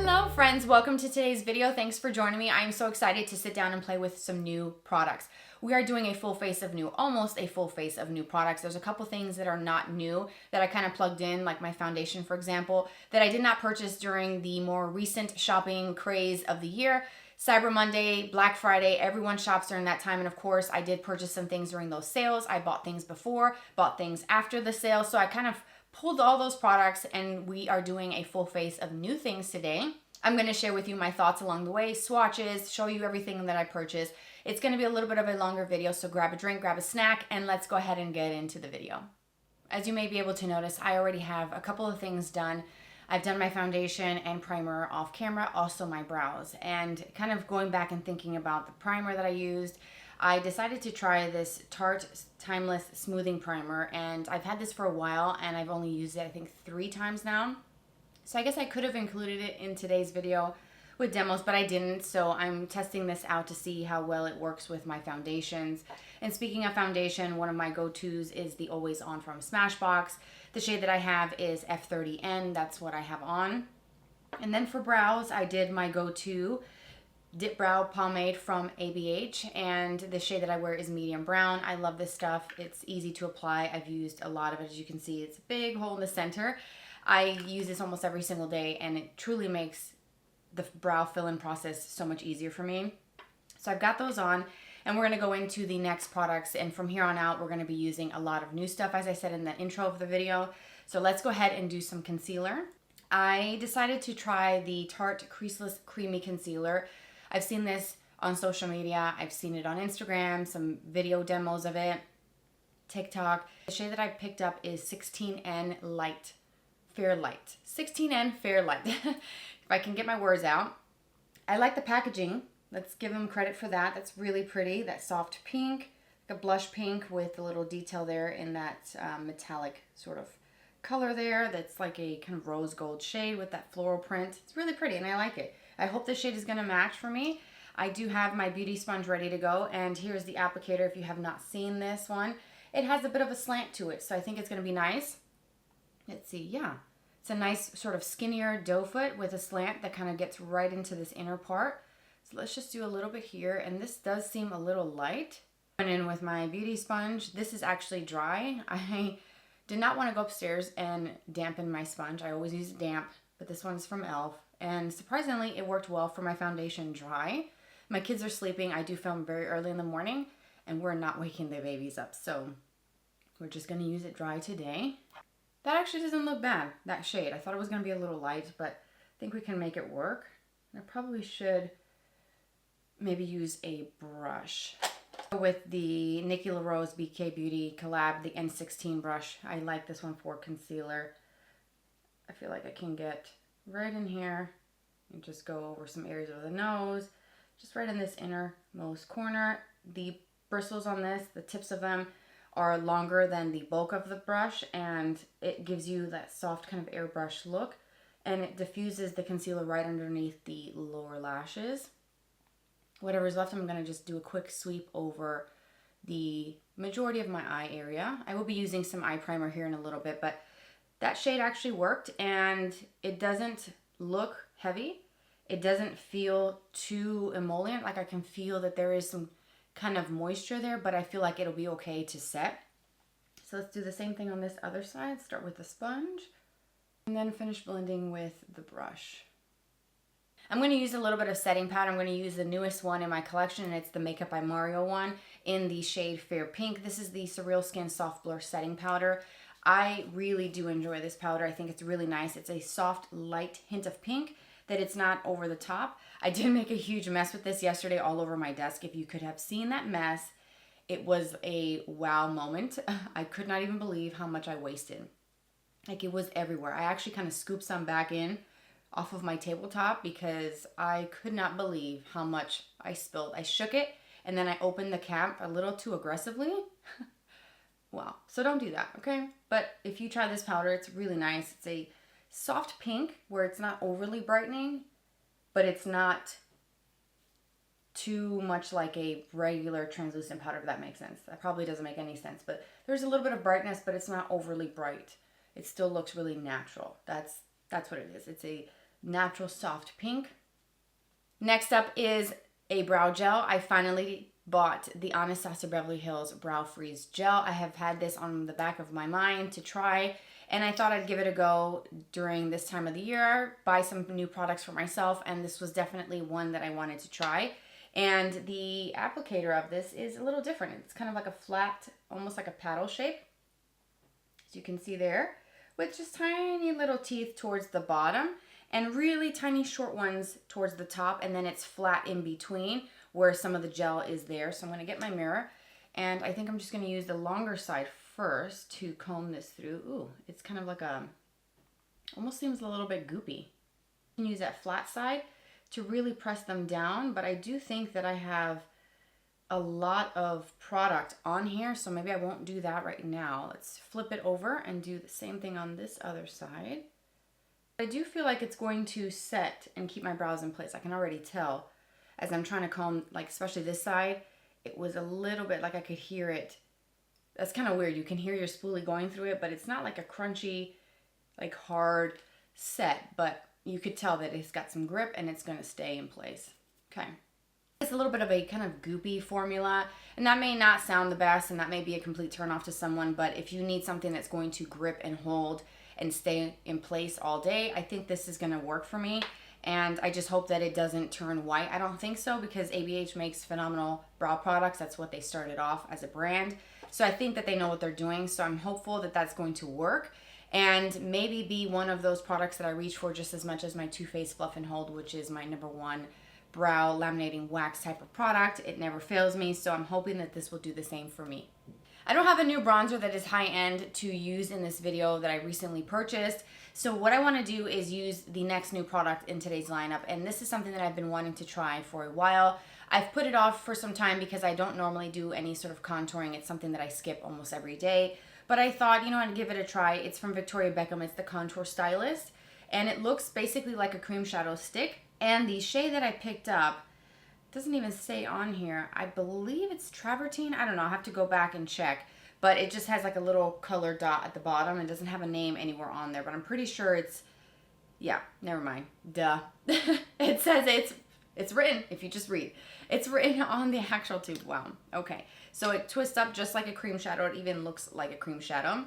Hello friends, welcome to today's video. Thanks for joining me. I am so excited to sit down and play with some new products. We are doing a full face of new, almost a full face of new products. There's a couple things that are not new that I kind of plugged in, like my foundation, for example, that I did not purchase during the more recent shopping craze of the year. Cyber Monday, Black Friday, everyone shops during that time. And of course, I did purchase some things during those sales. I bought things before, bought things after the sale. So I kind of pulled all those products and we are doing a full face of new things today. I'm going to share with you my thoughts along the way, swatches, show you everything that I purchased. It's going to be a little bit of a longer video, so grab a drink, grab a snack, and let's go ahead and get into the video. As you may be able to notice, I already have a couple of things done. I've done my foundation and primer off camera, also my brows. And kind of going back and thinking about the primer that I used, I decided to try this Tarte Timeless Smoothing Primer, and I've had this for a while and I've only used it I think 3 times now. So I guess I could have included it in today's video with demos, but I didn't. So I'm testing this out to see how well it works with my foundations. And speaking of foundation, one of my go-tos is the Always On from Smashbox. The shade that I have is F30N. That's what I have on. And then for brows, I did my go-to Dip Brow pomade from ABH, and the shade that I wear is medium brown. I love this stuff. It's easy to apply. I've used a lot of it. As you can see, it's a big hole in the center. I use this almost every single day, and it truly makes the brow fill-in process so much easier for me. So I've got those on, and we're going to go into the next products, and from here on out, we're going to be using a lot of new stuff, as I said in the intro of the video. So let's go ahead and do some concealer. I decided to try the Tarte Creamy Concealer. I've seen this on social media. I've seen it on Instagram, some video demos of it, TikTok. The shade that I picked up is 16N Light. Fair Light. 16N Fair Light. If I can get my words out. I like the packaging. Let's give them credit for that. That's really pretty. That soft pink, like a blush pink with a little detail there in that metallic sort of color there. That's like a kind of rose gold shade with that floral print. It's really pretty and I like it. I hope this shade is going to match for me. I do have my beauty sponge ready to go, and here's the applicator if you have not seen this one. It has a bit of a slant to it, so I think it's going to be nice. Let's see, yeah. It's a nice sort of skinnier doe foot with a slant that kind of gets right into this inner part. So let's just do a little bit here, and this does seem a little light. Going in with my beauty sponge. This is actually dry. I did not want to go upstairs and dampen my sponge. I always use it damp, but this one's from e.l.f. And surprisingly, it worked well for my foundation dry. My kids are sleeping. I do film very early in the morning, and we're not waking the babies up. So we're just going to use it dry today. That actually doesn't look bad, that shade. I thought it was going to be a little light, but I think we can make it work. I probably should maybe use a brush. With the Nikki LaRose BK Beauty collab, the N16 brush. I like this one for concealer. I feel like I can get right in here and just go over some areas of the nose, just right in this innermost corner. The bristles on this, the tips of them, are longer than the bulk of the brush, and it gives you that soft kind of airbrush look, and it diffuses the concealer right underneath the lower lashes. Whatever's left, I'm going to just do a quick sweep over the majority of my eye area. I will be using some eye primer here in a little bit, but that shade actually worked, and it doesn't look heavy. It doesn't feel too emollient. Like I can feel that there is some kind of moisture there, but I feel like it'll be okay to set. So let's do the same thing on this other side. Start with the sponge and then finish blending with the brush. I'm going to use a little bit of setting powder. I'm going to use the newest one in my collection, and it's the Makeup by Mario one in the shade Fair Pink. This is the Surreal Skin Soft Blur Setting Powder. I really do enjoy this powder. I think it's really nice. It's a soft, light hint of pink, that it's not over the top. I did make a huge mess with this yesterday all over my desk. If you could have seen that mess, it was a wow moment. I could not even believe how much I wasted. Like, it was everywhere. I actually kind of scooped some back in off of my tabletop because I could not believe how much I spilled. I shook it and then I opened the cap a little too aggressively. Wow. So don't do that, okay? But if you try this powder, it's really nice. It's a soft pink where it's not overly brightening, but it's not too much like a regular translucent powder, if that makes sense. That probably doesn't make any sense, but there's a little bit of brightness, but it's not overly bright. It still looks really natural. That's what it is. It's a natural soft pink. Next up is a brow gel. I finally bought the Anastasia Beverly Hills Brow Freeze Gel. I have had this on the back of my mind to try, and I thought I'd give it a go during this time of the year, buy some new products for myself, and this was definitely one that I wanted to try. And the applicator of this is a little different. It's kind of like a flat, almost like a paddle shape, as you can see there, with just tiny little teeth towards the bottom and really tiny short ones towards the top, and then it's flat in between where some of the gel is there. So I'm gonna get my mirror, and I think I'm just gonna use the longer side first to comb this through. Ooh, it's kind of like a, almost seems a little bit goopy. You can use that flat side to really press them down, but I do think that I have a lot of product on here, so maybe I won't do that right now. Let's flip it over and do the same thing on this other side. I do feel like it's going to set and keep my brows in place. I can already tell as I'm trying to comb, like especially this side, it was a little bit like I could hear it. That's kind of weird. You can hear your spoolie going through it, but it's not like a crunchy, like hard set, but you could tell that it's got some grip and it's going to stay in place. Okay. It's a little bit of a kind of goopy formula, and that may not sound the best, and that may be a complete turnoff to someone, but if you need something that's going to grip and hold and stay in place all day, I think this is going to work for me. And I just hope that it doesn't turn white. I don't think so, because ABH makes phenomenal brow products. That's what they started off as a brand. So I think that they know what they're doing. So I'm hopeful that that's going to work and maybe be one of those products that I reach for just as much as my Too Faced Fluff and Hold, which is my #1 brow laminating wax type of product. It never fails me. So I'm hoping that this will do the same for me. I don't have a new bronzer that is high-end to use in this video that I recently purchased. So what I want to do is use the next new product in today's lineup. And this is something that I've been wanting to try for a while. I've put it off for some time because I don't normally do any sort of contouring. It's something that I skip almost every day. But I thought, you know, I'd give it a try. It's from Victoria Beckham. It's the Contour Stylus. And it looks basically like a cream shadow stick. And the shade that I picked up, doesn't even say on here. I believe it's Travertine. I don't know. I'll have to go back and check. But it just has like a little color dot at the bottom. It doesn't have a name anywhere on there. But I'm pretty sure it's, yeah, never mind. Duh. It says it's written, if you just read. It's written on the actual tube. Wow. Okay. So it twists up just like a cream shadow. It even looks like a cream shadow.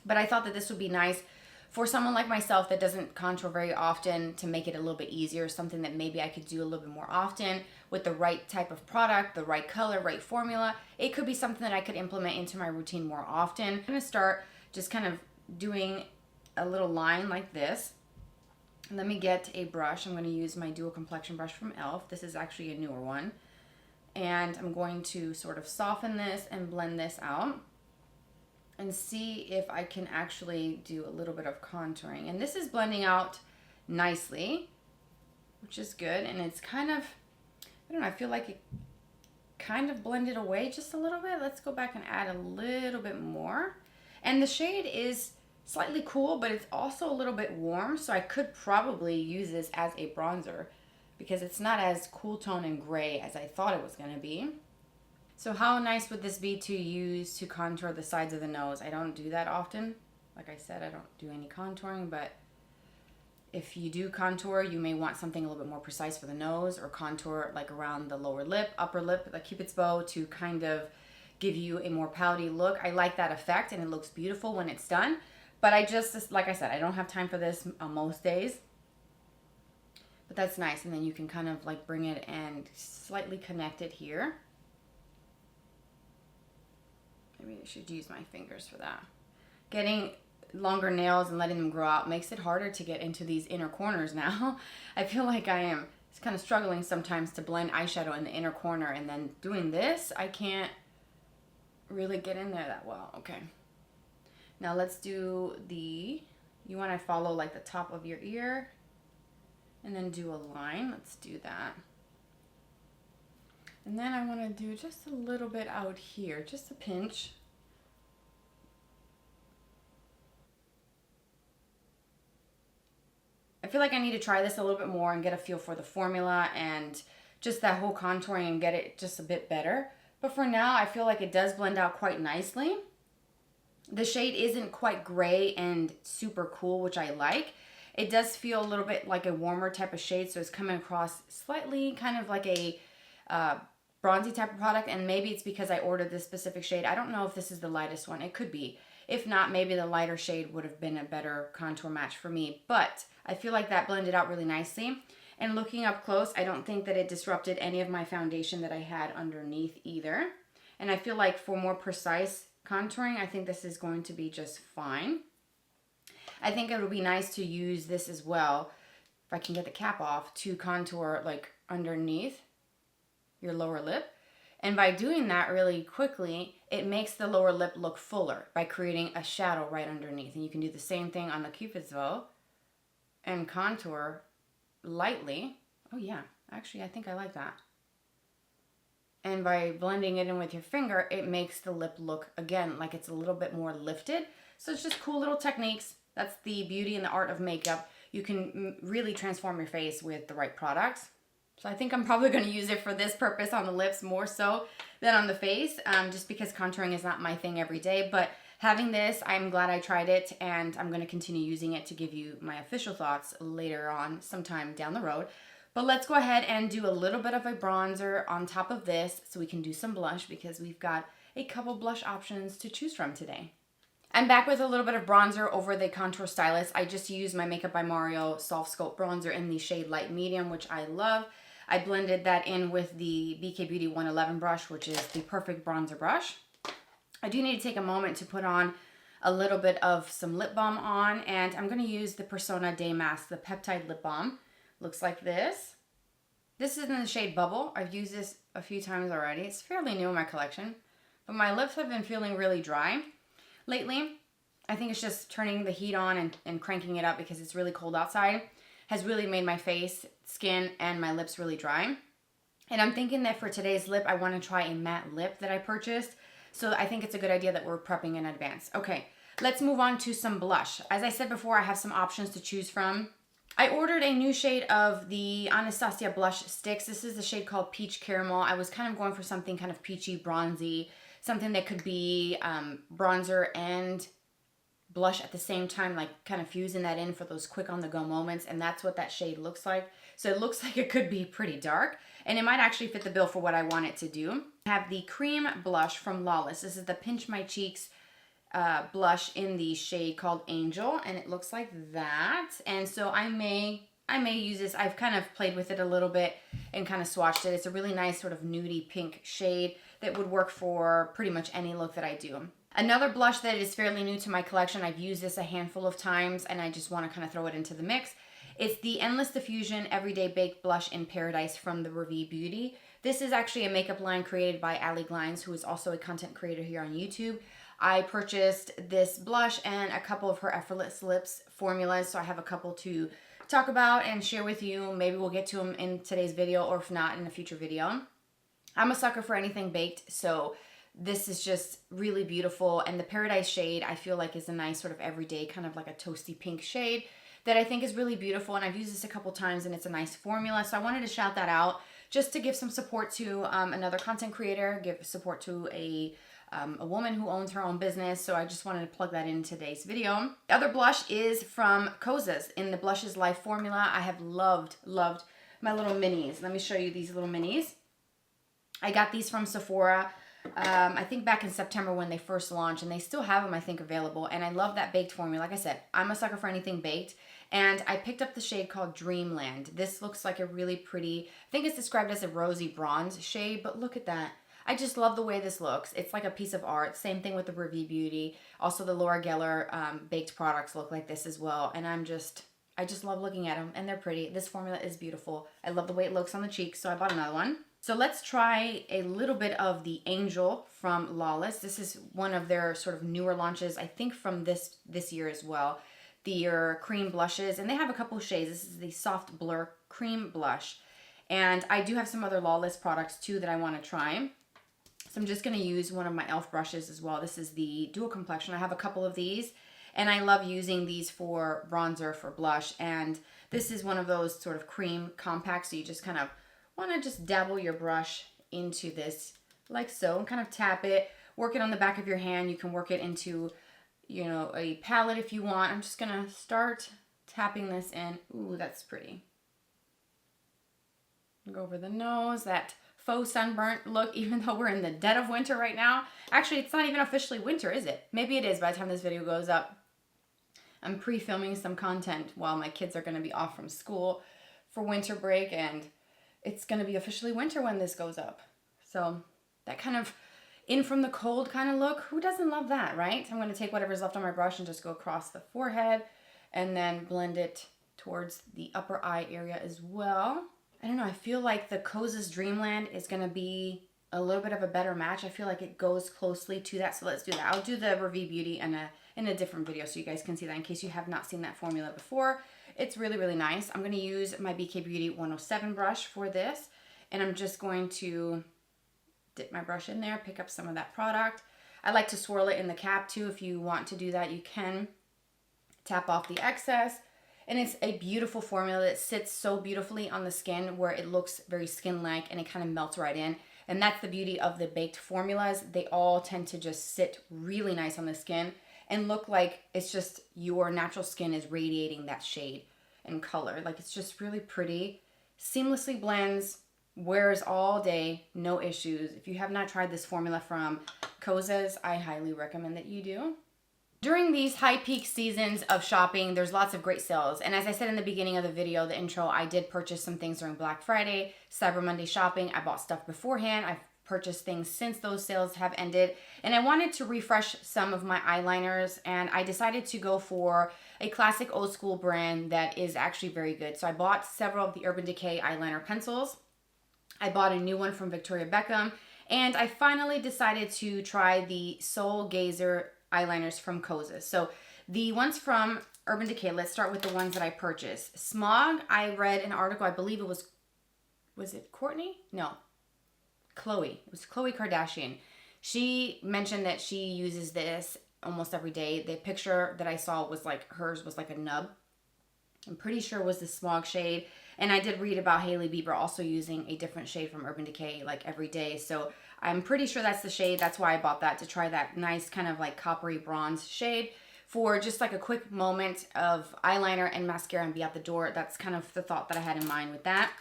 But I thought that this would be nice for someone like myself that doesn't contour very often, to make it a little bit easier, something that maybe I could do a little bit more often with the right type of product, the right color, right formula. It could be something that I could implement into my routine more often. I'm going to start just kind of doing a little line like this. Let me get a brush. I'm going to use my Dual Complexion brush from e.l.f. This is actually a newer one. And I'm going to sort of soften this and blend this out and see if I can actually do a little bit of contouring. And this is blending out nicely, which is good. And it's kind of, I don't know, I feel like it kind of blended away just a little bit. Let's go back and add a little bit more. And the shade is slightly cool, but it's also a little bit warm. So I could probably use this as a bronzer because it's not as cool tone and gray as I thought it was gonna be. So how nice would this be to use to contour the sides of the nose? I don't do that often. Like I said, I don't do any contouring, but if you do contour, you may want something a little bit more precise for the nose, or contour like around the lower lip, upper lip, the Cupid's bow, to kind of give you a more pouty look. I like that effect, and it looks beautiful when it's done. But I just, like I said, I don't have time for this on most days. But that's nice, and then you can kind of like bring it and slightly connect it here. Maybe I should use my fingers for that. Getting longer nails and letting them grow out makes it harder to get into these inner corners now. I feel like I am kind of struggling sometimes to blend eyeshadow in the inner corner, and then doing this, I can't really get in there that well. Okay. Now let's do the, you want to follow like the top of your ear and then do a line. Let's do that. And then I want to do just a little bit out here, just a pinch. I feel like I need to try this a little bit more and get a feel for the formula and just that whole contouring and get it just a bit better. But for now, I feel like it does blend out quite nicely. The shade isn't quite gray and super cool, which I like. It does feel a little bit like a warmer type of shade, so it's coming across slightly kind of like a bronzy type of product, and maybe it's because I ordered this specific shade. I don't know if this is the lightest one. It could be. If not, maybe the lighter shade would have been a better contour match for me, but I feel like that blended out really nicely. And looking up close, I don't think that it disrupted any of my foundation that I had underneath either. And I feel like for more precise contouring, I think this is going to be just fine. I think it would be nice to use this as well, if I can get the cap off, to contour like underneath your lower lip. And by doing that really quickly, it makes the lower lip look fuller by creating a shadow right underneath. And you can do the same thing on the Cupid's bow and contour lightly. Oh yeah, actually I think I like that. And by blending it in with your finger, it makes the lip look, again, like it's a little bit more lifted. So it's just cool little techniques. That's the beauty and the art of makeup. You can really transform your face with the right products. So I think I'm probably going to use it for this purpose on the lips more so than on the face, just because contouring is not my thing every day. But having this, I'm glad I tried it, and I'm going to continue using it to give you my official thoughts later on sometime down the road. But let's go ahead and do a little bit of a bronzer on top of this so we can do some blush, because we've got a couple blush options to choose from today. I'm back with a little bit of bronzer over the contour stylus. I just used my Makeup by Mario Soft Sculpt Bronzer in the shade Light Medium, which I love. I blended that in with the BK Beauty 111 brush, which is the perfect bronzer brush. I do need to take a moment to put on a little bit of some lip balm on, and I'm going to use the Persona Day Mask, the Peptide Lip Balm. Looks like this. This is in the shade Bubble. I've used this a few times already. It's fairly new in my collection, but my lips have been feeling really dry lately. I think it's just turning the heat on and cranking it up because it's really cold outside has really made my face, skin, and my lips really dry. And I'm thinking that for today's lip, I want to try a matte lip that I purchased. So I think it's a good idea that we're prepping in advance. Okay, let's move on to some blush. As I said before, I have some options to choose from. I ordered a new shade of the Anastasia blush sticks. This is the shade called Peach Caramel. I was kind of going for something kind of peachy, bronzy, something that could be bronzer and blush at the same time, like kind of fusing that in for those quick on the go moments, and that's what that shade looks like. So it looks like it could be pretty dark, and it might actually fit the bill for what I want it to do. I have the cream blush from Lawless. This is the Pinch My Cheeks blush in the shade called Angel, and it looks like that. And so I may use this. I've kind of played with it a little bit and kind of swatched it. It's a really nice sort of nudie pink shade that would work for pretty much any look that I do. Another blush that is fairly new to my collection, I've used this a handful of times and I just want to kind of throw it into the mix. It's the Endless Diffusion Everyday Baked Blush in Paradise from the Ravie Beauty. This is actually a makeup line created by Ali Glines, who is also a content creator here on YouTube. I purchased this blush and a couple of her Effortless Lips formulas, so I have a couple to talk about and share with you. Maybe we'll get to them in today's video, or if not, in a future video. I'm a sucker for anything baked, so this is just really beautiful. And the Paradise shade, I feel like, is a nice sort of everyday, kind of like a toasty pink shade that I think is really beautiful. And I've used this a couple times and it's a nice formula. So I wanted to shout that out just to give some support to another content creator, give support to a woman who owns her own business. So I just wanted to plug that in today's video. The other blush is from Kosas in the Blushes Life formula. I have loved my little minis. Let me show you these little minis. I got these from Sephora. I think back in September when they first launched, and they still have them, I think, available. And I love that baked formula. Like I said, I'm a sucker for anything baked. And I picked up the shade called Dreamland. This looks like a really pretty, I think it's described as a rosy bronze shade, but look at that. I just love the way this looks. It's like a piece of art. Same thing with the Ravie Beauty. Also the Laura Geller baked products look like this as well. And I just love looking at them, and they're pretty. This formula is beautiful. I love the way it looks on the cheeks, so I bought another one. So let's try a little bit of the Angel from Lawless. This is one of their sort of newer launches, I think from this year as well. The cream blushes, and they have a couple shades. This is the Soft Blur Cream Blush. And I do have some other Lawless products too that I want to try. So I'm just going to use one of my e.l.f. brushes as well. This is the Dual Complexion. I have a couple of these, and I love using these for bronzer, for blush. And this is one of those sort of cream compacts, so you just kind of want to just dabble your brush into this like so and kind of tap it, work it on the back of your hand. You can work it into, you know, a palette if you want. I'm just going to start tapping this in. Ooh, that's pretty. Go over the nose, that faux sunburnt look, even though we're in the dead of winter right now. Actually, it's not even officially winter, is it? Maybe it is by the time this video goes up. I'm pre-filming some content while my kids are going to be off from school for winter break, and it's going to be officially winter when this goes up. So that kind of in from the cold kind of look, who doesn't love that, right? I'm going to take whatever's left on my brush and just go across the forehead and then blend it towards the upper eye area as well. I don't know, I feel like the Kosas Dreamland is going to be a little bit of a better match. I feel like it goes closely to that, so let's do that. I'll do the Ravie Beauty in a different video so you guys can see that in case you have not seen that formula before. It's really, really nice. I'm going to use my BK Beauty 107 brush for this, and I'm just going to dip my brush in there, pick up some of that product. I like to swirl it in the cap too. If you want to do that, you can. Tap off the excess. And it's a beautiful formula that sits so beautifully on the skin where it looks very skin-like and it kind of melts right in. And that's the beauty of the baked formulas. They all tend to just sit really nice on the skin and look like it's just your natural skin is radiating that shade and color. Like, it's just really pretty. Seamlessly blends, wears all day, no issues. If you have not tried this formula from Kosas, I highly recommend that you do. During these high peak seasons of shopping, there's lots of great sales. And as I said in the beginning of the video, the intro, I did purchase some things during Black Friday, Cyber Monday shopping. I bought stuff beforehand. I've purchased things since those sales have ended. And I wanted to refresh some of my eyeliners, and I decided to go for a classic old school brand that is actually very good. So I bought several of the Urban Decay eyeliner pencils. I bought a new one from Victoria Beckham, and I finally decided to try the Soul Gazer eyeliners from Kosas. So the ones from Urban Decay, let's start with the ones that I purchased. Smog, I read an article, I believe it was it Courtney? No, Khloe. It was Khloe Kardashian. She mentioned that she uses this almost every day. The picture that I saw was like, hers was like a nub. I'm pretty sure it was the Smog shade. And I did read about Hailey Bieber also using a different shade from Urban Decay like every day. So I'm pretty sure that's the shade. That's why I bought that, to try that nice kind of like coppery bronze shade for just like a quick moment of eyeliner and mascara and be out the door. That's kind of the thought that I had in mind with that.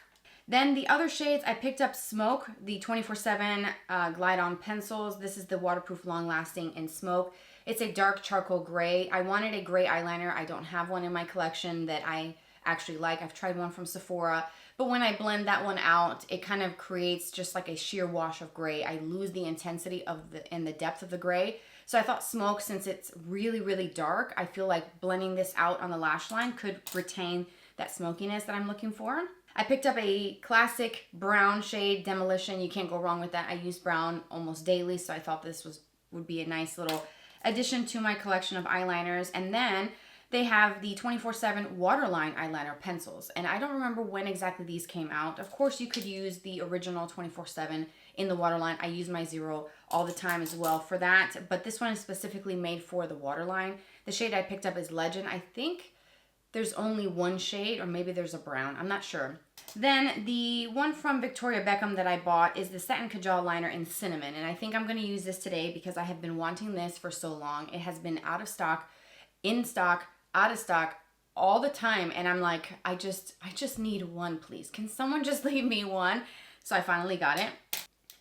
Then the other shades, I picked up Smoke, the 24/7 Glide On pencils. This is the waterproof, long-lasting in Smoke. It's a dark charcoal gray. I wanted a gray eyeliner. I don't have one in my collection that I actually like. I've tried one from Sephora, but when I blend that one out, it kind of creates just like a sheer wash of gray. I lose the intensity of and the depth of the gray. So I thought Smoke, since it's really, really dark, I feel like blending this out on the lash line could retain that smokiness that I'm looking for. I picked up a classic brown shade, Demolition. You can't go wrong with that. I use brown almost daily, so I thought this would be a nice little addition to my collection of eyeliners. And then they have the 24/7 Waterline eyeliner pencils. And I don't remember when exactly these came out. Of course, you could use the original 24/7 in the Waterline. I use my Zero all the time as well for that. But this one is specifically made for the Waterline. The shade I picked up is Legend. I think there's only one shade, or maybe there's a brown. I'm not sure. Then the one from Victoria Beckham that I bought is the Satin Kajal liner in Cinnamon. And I think I'm going to use this today because I have been wanting this for so long. It has been out of stock, in stock, out of stock all the time. And I'm like, I just need one, please. Can someone just leave me one? So I finally got it.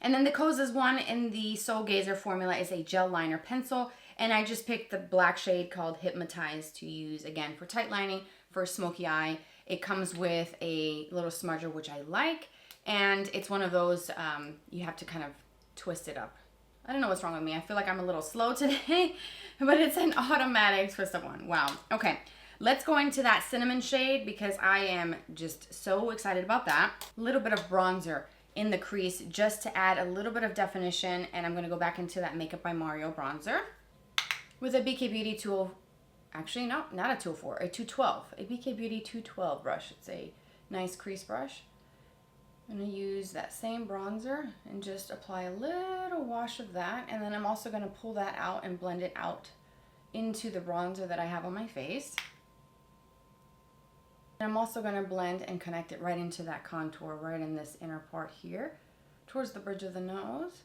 And then the Kosas one in the Soul Gazer formula is a gel liner pencil. And I just picked the black shade called Hypnotize to use, again, for tight lining, for smoky eye. It comes with a little smudger, which I like. And it's one of those, you have to kind of twist it up. I don't know what's wrong with me. I feel like I'm a little slow today, but it's an automatic twist up one. Wow. Okay, let's go into that Cinnamon shade because I am just so excited about that. A little bit of bronzer in the crease just to add a little bit of definition. And I'm going to go back into that Makeup by Mario bronzer with a BK Beauty tool. Actually, not a 204, a 212, a BK Beauty 212 brush. It's a nice crease brush. I'm going to use that same bronzer and just apply a little wash of that. And then I'm also going to pull that out and blend it out into the bronzer that I have on my face. And I'm also going to blend and connect it right into that contour, right in this inner part here, towards the bridge of the nose.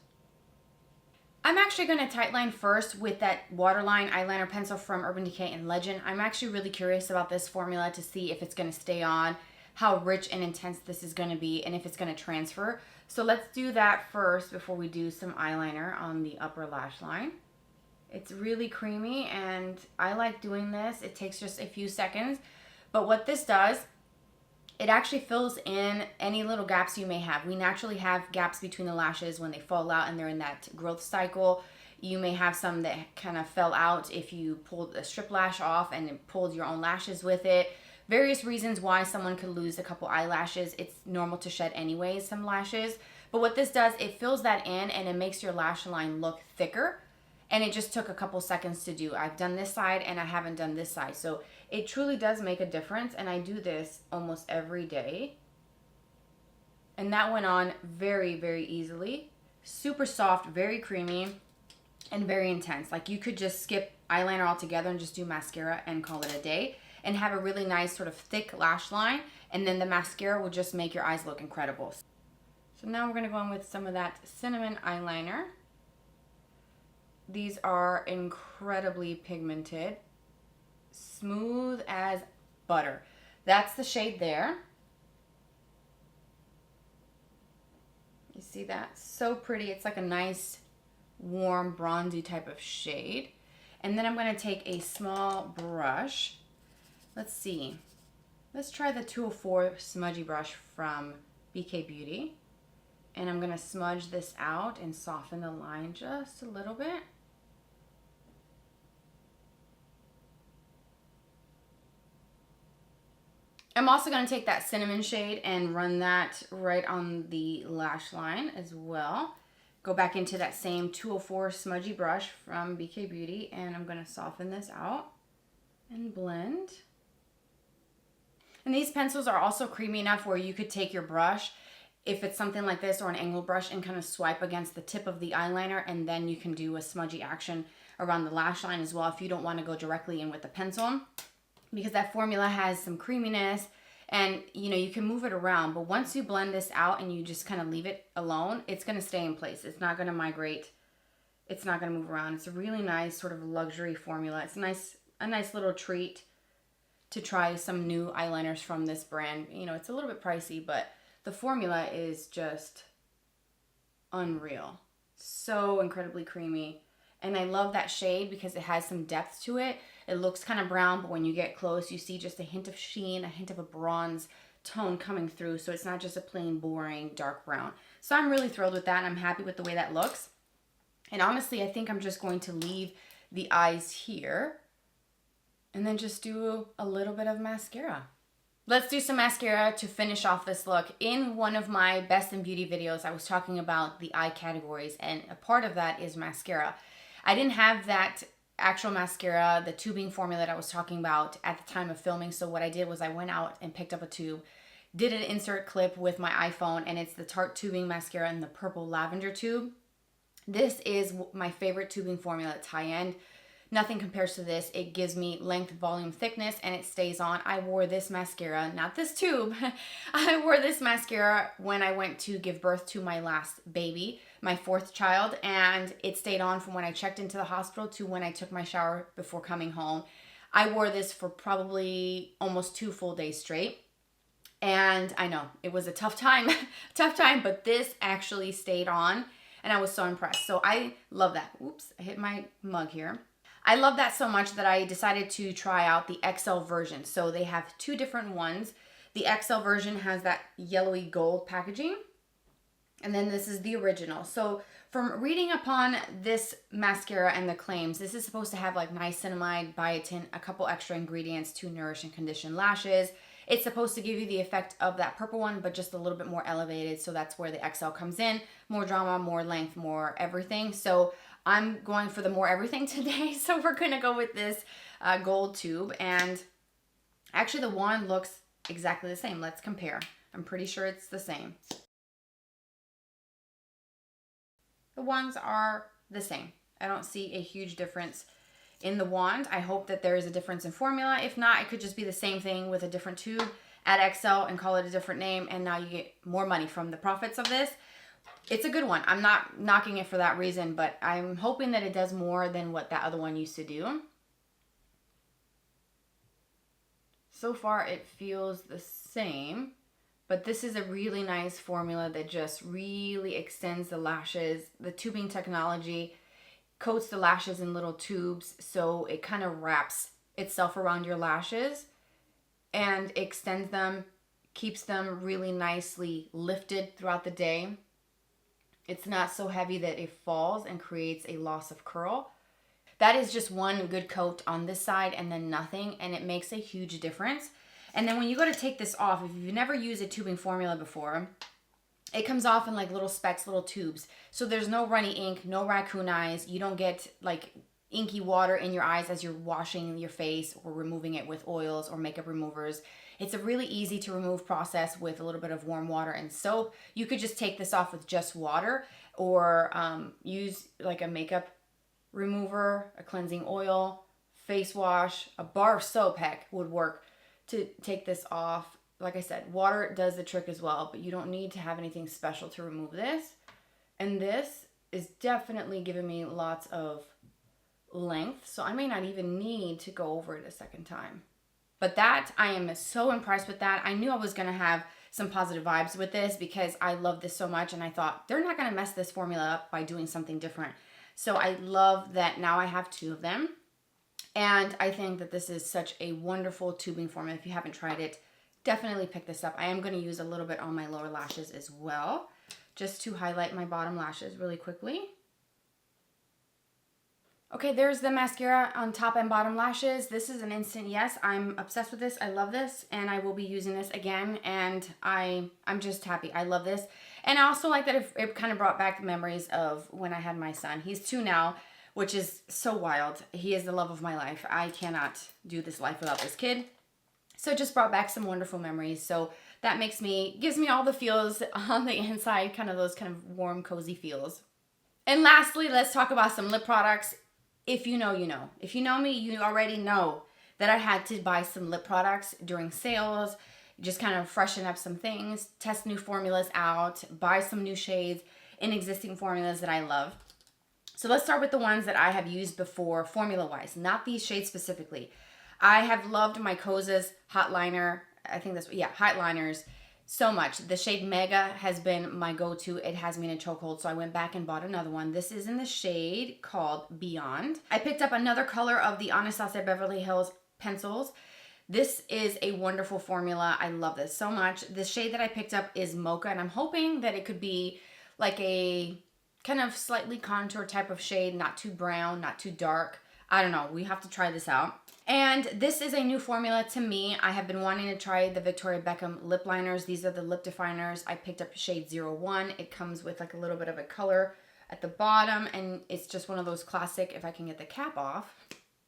I'm actually going to tightline first with that Waterline eyeliner pencil from Urban Decay and Legend. I'm actually really curious about this formula to see if it's going to stay on, how rich and intense this is going to be, and if it's going to transfer. So let's do that first before we do some eyeliner on the upper lash line. It's really creamy and I like doing this. It takes just a few seconds. But what this does, it actually fills in any little gaps you may have. We naturally have gaps between the lashes when they fall out and they're in that growth cycle. You may have some that kind of fell out if you pulled a strip lash off and pulled your own lashes with it. Various reasons why someone could lose a couple eyelashes. It's normal to shed anyways, some lashes. But what this does, it fills that in and it makes your lash line look thicker. And it just took a couple seconds to do. I've done this side and I haven't done this side. So it truly does make a difference. And I do this almost every day. And that went on very, very easily. Super soft, very creamy, and very intense. Like you could just skip eyeliner altogether and just do mascara and call it a day. And have a really nice sort of thick lash line. And then the mascara will just make your eyes look incredible. So now we're going to go in with some of that cinnamon eyeliner. These are incredibly pigmented, smooth as butter. That's the shade there. You see that? So pretty. It's like a nice, warm, bronzy type of shade. And then I'm going to take a small brush. Let's see. Let's try the 204 smudgy brush from BK Beauty. And I'm going to smudge this out and soften the line just a little bit. I'm also going to take that cinnamon shade and run that right on the lash line as well. Go back into that same 204 smudgy brush from BK Beauty and I'm going to soften this out and blend. And these pencils are also creamy enough where you could take your brush, if it's something like this or an angled brush, and kind of swipe against the tip of the eyeliner, and then you can do a smudgy action around the lash line as well if you don't want to go directly in with the pencil, because that formula has some creaminess and you know you can move it around. But once you blend this out and you just kind of leave it alone, it's going to stay in place. It's not going to migrate. It's not going to move around. It's a really nice sort of luxury formula. It's a nice little treat to try some new eyeliners from this brand. You know, it's a little bit pricey, but the formula is just unreal. So incredibly creamy. And I love that shade because it has some depth to it. It looks kind of brown, but when you get close, you see just a hint of sheen, a hint of a bronze tone coming through. So it's not just a plain, boring, dark brown. So I'm really thrilled with that, and I'm happy with the way that looks. And honestly, I think I'm just going to leave the eyes here and then just do a little bit of mascara. Let's do some mascara to finish off this look. In one of my Best in Beauty videos, I was talking about the eye categories, and a part of that is mascara. I didn't have that actual mascara, the tubing formula that I was talking about at the time of filming. So what I did was I went out and picked up a tube, did an insert clip with my iPhone, and it's the Tarte tubing mascara in the purple lavender tube. This is my favorite tubing formula. It's high-end. Nothing compares to this. It gives me length, volume, thickness, and it stays on. I wore this mascara, not this tube. I wore this mascara when I went to give birth to my last baby, my fourth child, and it stayed on from when I checked into the hospital to when I took my shower before coming home. I wore this for probably almost 2 full days straight. And I know it was a tough time, but this actually stayed on and I was so impressed. So I love that. Oops, I hit my mug here. I love that so much that I decided to try out the XL version. So they have 2 different ones. The XL version has that yellowy gold packaging, and then this is the original. So from reading upon this mascara and the claims, this is supposed to have like niacinamide, biotin, a couple extra ingredients to nourish and condition lashes. It's supposed to give you the effect of that purple one, but just a little bit more elevated. So that's where the XL comes in. More drama, more length, more everything. So I'm going for the more everything today. So we're going to go with this gold tube. And actually the wand looks exactly the same. Let's compare. I'm pretty sure it's the same. The wands are the same. I don't see a huge difference in the wand. I hope that there is a difference in formula. If not, it could just be the same thing with a different tube. Add XL and call it a different name, and now you get more money from the profits of this. It's a good one. I'm not knocking it for that reason, but I'm hoping that it does more than what that other one used to do. So far, it feels the same, but this is a really nice formula that just really extends the lashes. The tubing technology coats the lashes in little tubes, so it kind of wraps itself around your lashes and extends them, keeps them really nicely lifted throughout the day. It's not so heavy that it falls and creates a loss of curl. That is just one good coat on this side and then nothing, and it makes a huge difference. And then when you go to take this off, if you've never used a tubing formula before, it comes off in like little specks, little tubes. So there's no runny ink, no raccoon eyes. You don't get like inky water in your eyes as you're washing your face or removing it with oils or makeup removers. It's a really easy to remove process with a little bit of warm water and soap. You could just take this off with just water or use like a makeup remover, a cleansing oil, face wash, a bar of soap, heck, would work to take this off. Like I said, water does the trick as well, but you don't need to have anything special to remove this. And this is definitely giving me lots of length, so I may not even need to go over it a second time. But that, I am so impressed with that. I knew I was going to have some positive vibes with this because I love this so much, and I thought they're not going to mess this formula up by doing something different. So I love that now I have two of them. And I think that this is such a wonderful tubing formula. If you haven't tried it, definitely pick this up. I am going to use a little bit on my lower lashes as well, just to highlight my bottom lashes really quickly. Okay, there's the mascara on top and bottom lashes. This is an instant yes. I'm obsessed with this. I love this, and I will be using this again, and I'm just happy. I love this. And I also like that it kind of brought back memories of when I had my son. He's 2 now, which is so wild. He is the love of my life. I cannot do this life without this kid. So it just brought back some wonderful memories. So that gives me all the feels on the inside, kind of those kind of warm, cozy feels. And lastly, let's talk about some lip products. If you know, you know. If you know me, you already know that I had to buy some lip products during sales, just kind of freshen up some things, test new formulas out, buy some new shades in existing formulas that I love. So let's start with the ones that I have used before formula-wise, not these shades specifically. I have loved my Kosas Hotliner, Hotliners so much. The shade Mega has been my go-to. It has me in a chokehold, so I went back and bought another one. This is in the shade called Beyond. I picked up another color of the Anastasia Beverly Hills pencils. This is a wonderful formula. I love this so much. The shade that I picked up is Mocha, and I'm hoping that it could be like a kind of slightly contour type of shade, not too brown, not too dark. I don't know. We have to try this out. And this is a new formula to me. I have been wanting to try the Victoria Beckham lip liners. These are the lip definers. I picked up shade 01. It comes with like a little bit of a color at the bottom, and it's just one of those classic, if I can get the cap off.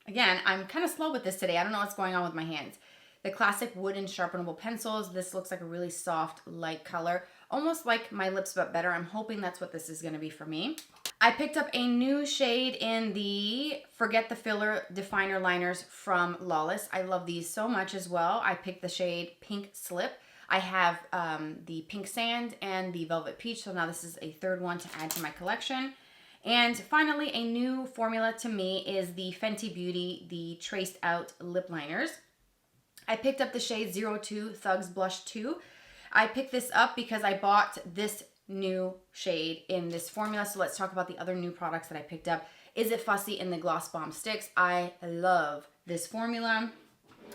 Again, I'm kind of slow with this today. I don't know what's going on with my hands. The classic wooden sharpenable pencils. This looks like a really soft, light color. Almost like my lips, but better. I'm hoping that's what this is going to be for me. I picked up a new shade in the Forget the Filler Definer Liners from Lawless. I love these so much as well. I picked the shade Pink Slip. I have the Pink Sand and the Velvet Peach, so now this is a third one to add to my collection. And finally, a new formula to me is the Fenty Beauty, the Traced Out Lip Liners. I picked up the shade 02 Thugs Blush 2. I picked this up because I bought this new shade in this formula. So let's talk about the other new products that I picked up. Is It Fussy in the Gloss Bomb Sticks. I love this formula.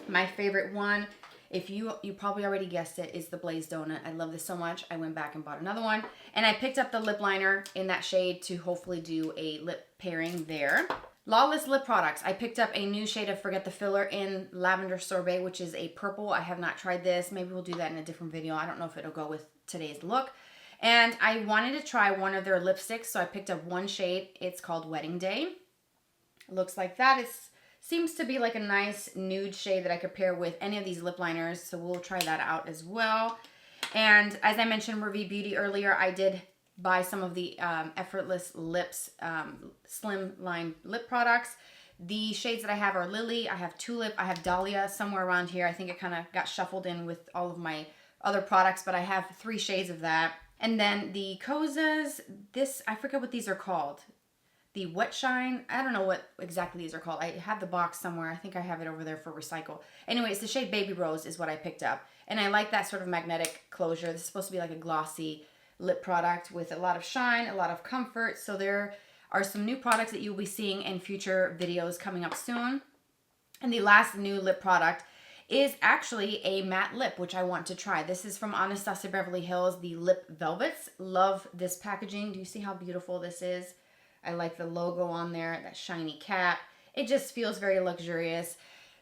My favorite one, if you probably already guessed it, is the Blaze Donut. I love this so much. I went back and bought another one. And I picked up the lip liner in that shade to hopefully do a lip pairing there. Lawless lip products. I picked up a new shade of Forget the Filler in Lavender Sorbet, which is a purple. I have not tried this. Maybe we'll do that in a different video. I don't know if it'll go with today's look. And I wanted to try one of their lipsticks, so I picked up one shade. It's called Wedding Day. It looks like that. It seems to be like a nice nude shade that I could pair with any of these lip liners, so we'll try that out as well. And as I mentioned Ravie Beauty earlier, I did buy some of the Effortless Lips Slim Line lip products. The shades that I have are Lily, I have Tulip, I have Dahlia somewhere around here. I think it kind of got shuffled in with all of my other products, but I have 3 shades of that. And then the Kosas, this, I forget what these are called. The Wet Shine, I don't know what exactly these are called. I have the box somewhere. I think I have it over there for recycle. Anyways, the shade Baby Rose is what I picked up. And I like that sort of magnetic closure. This is supposed to be like a glossy lip product with a lot of shine, a lot of comfort. So there are some new products that you'll be seeing in future videos coming up soon. And the last new lip product is actually a matte lip, which I want to try. This is from Anastasia Beverly Hills, the Lip Velvets. Love this packaging. Do you see how beautiful this is? I like the logo on there, that shiny cap. It just feels very luxurious.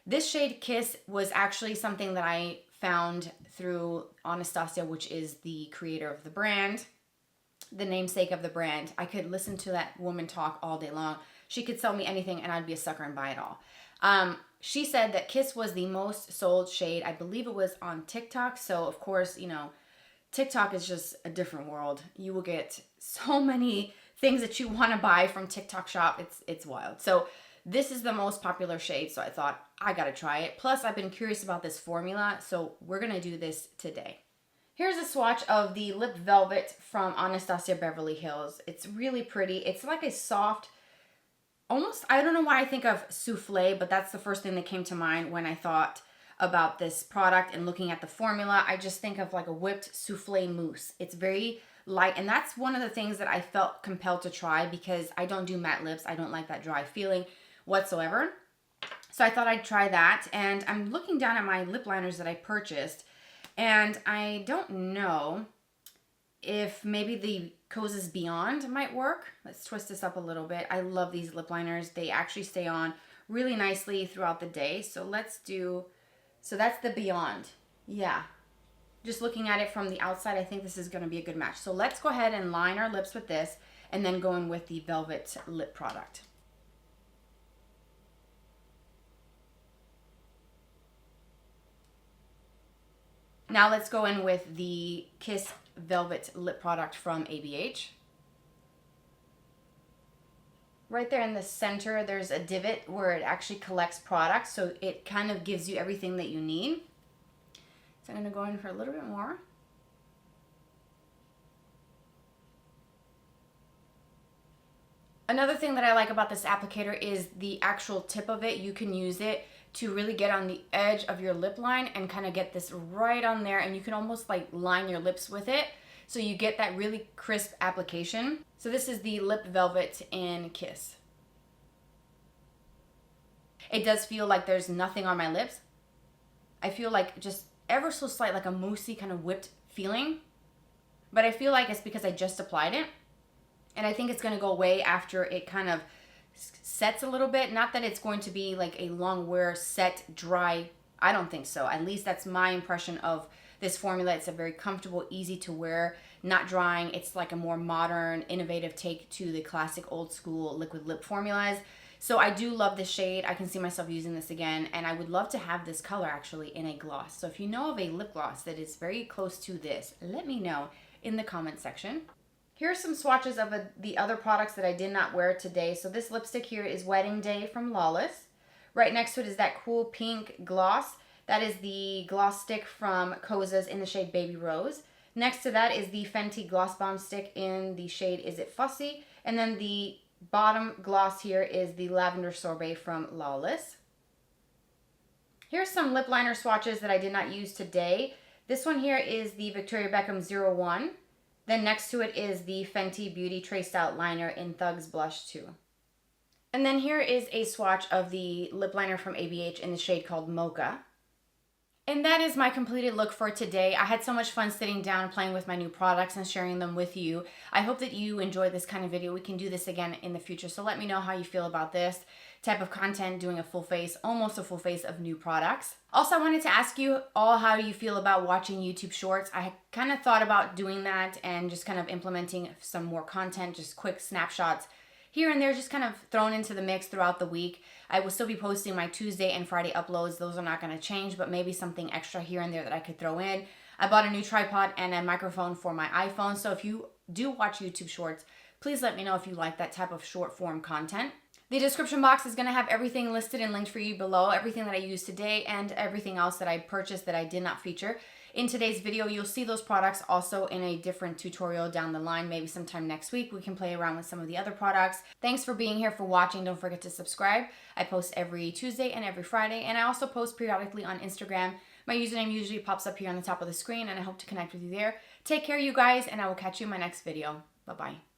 This shade Kiss was actually something that I found through Anastasia, which is the creator of the brand, the namesake of the brand. I could listen to that woman talk all day long. She could sell me anything and I'd be a sucker and buy it all. She said that Kiss was the most sold shade. I believe it was on TikTok. So of course, you know, TikTok is just a different world. You will get so many things that you want to buy from TikTok shop. It's wild. So this is the most popular shade. So I thought I got to try it. Plus I've been curious about this formula. So we're going to do this today. Here's a swatch of the Lip Velvet from Anastasia Beverly Hills. It's really pretty. It's like a soft, almost, I don't know why I think of souffle, but that's the first thing that came to mind when I thought about this product and looking at the formula. I just think of like a whipped souffle mousse. It's very light, and that's one of the things that I felt compelled to try because I don't do matte lips. I don't like that dry feeling whatsoever. So I thought I'd try that, and I'm looking down at my lip liners that I purchased, and I don't know if maybe the Kosas Beyond might work. Let's twist this up a little bit. I love these lip liners. They actually stay on really nicely throughout the day. So let's do, so that's the Beyond. Yeah. Just looking at it from the outside, I think this is going to be a good match. So let's go ahead and line our lips with this and then go in with the Velvet lip product. Now let's go in with the Kiss Velvet lip product from ABH. Right there in the center, there's a divot where it actually collects products. So it kind of gives you everything that you need. So I'm going to go in for a little bit more. Another thing that I like about this applicator is the actual tip of it. You can use it to really get on the edge of your lip line and kind of get this right on there, and you can almost like line your lips with it. So you get that really crisp application. So this is the Lip Velvet in Kiss. It does feel like there's nothing on my lips. I feel like just ever so slight, like a moussey kind of whipped feeling. But I feel like it's because I just applied it. And I think it's going to go away after it kind of sets a little bit. Not that it's going to be like a long wear, set, dry. I don't think so. At least that's my impression of this formula. It's a very comfortable, easy to wear, not drying. It's like a more modern, innovative take to the classic old school liquid lip formulas. So I do love this shade. I can see myself using this again, and I would love to have this color actually in a gloss. So if you know of a lip gloss that is very close to this, let me know in the comment section. Here are some swatches of the other products that I did not wear today. So this lipstick here is Wedding Day from Lawless. Right next to it is that cool pink gloss. That is the gloss stick from Kosas in the shade Baby Rose. Next to that is the Fenty Gloss Bomb stick in the shade Is It Fussy? And then the bottom gloss here is the Lavender Sorbet from Lawless. Here's some lip liner swatches that I did not use today. This one here is the Victoria Beckham 01. Then next to it is the Fenty Beauty Traced Out Liner in Thugs Blush 2. And then here is a swatch of the lip liner from ABH in the shade called Mocha. And that is my completed look for today. I had so much fun sitting down playing with my new products and sharing them with you. I hope that you enjoyed this kind of video. We can do this again in the future. So let me know how you feel about this type of content, doing a full face, almost a full face of new products. Also, I wanted to ask you all, how do you feel about watching YouTube Shorts? I kind of thought about doing that and just kind of implementing some more content, just quick snapshots here and there, just kind of thrown into the mix throughout the week. I will still be posting my Tuesday and Friday uploads. Those are not going to change, but maybe something extra here and there that I could throw in. I bought a new tripod and a microphone for my iPhone. So if you do watch YouTube Shorts, please let me know if you like that type of short form content. The description box is going to have everything listed and linked for you below, everything that I used today and everything else that I purchased that I did not feature in today's video. You'll see those products also in a different tutorial down the line. Maybe sometime next week we can play around with some of the other products. Thanks for being here, for watching. Don't forget to subscribe. I post every Tuesday and every Friday, and I also post periodically on Instagram. My username usually pops up here on the top of the screen, and I hope to connect with you there. Take care, you guys, and I will catch you in my next video. Bye-bye.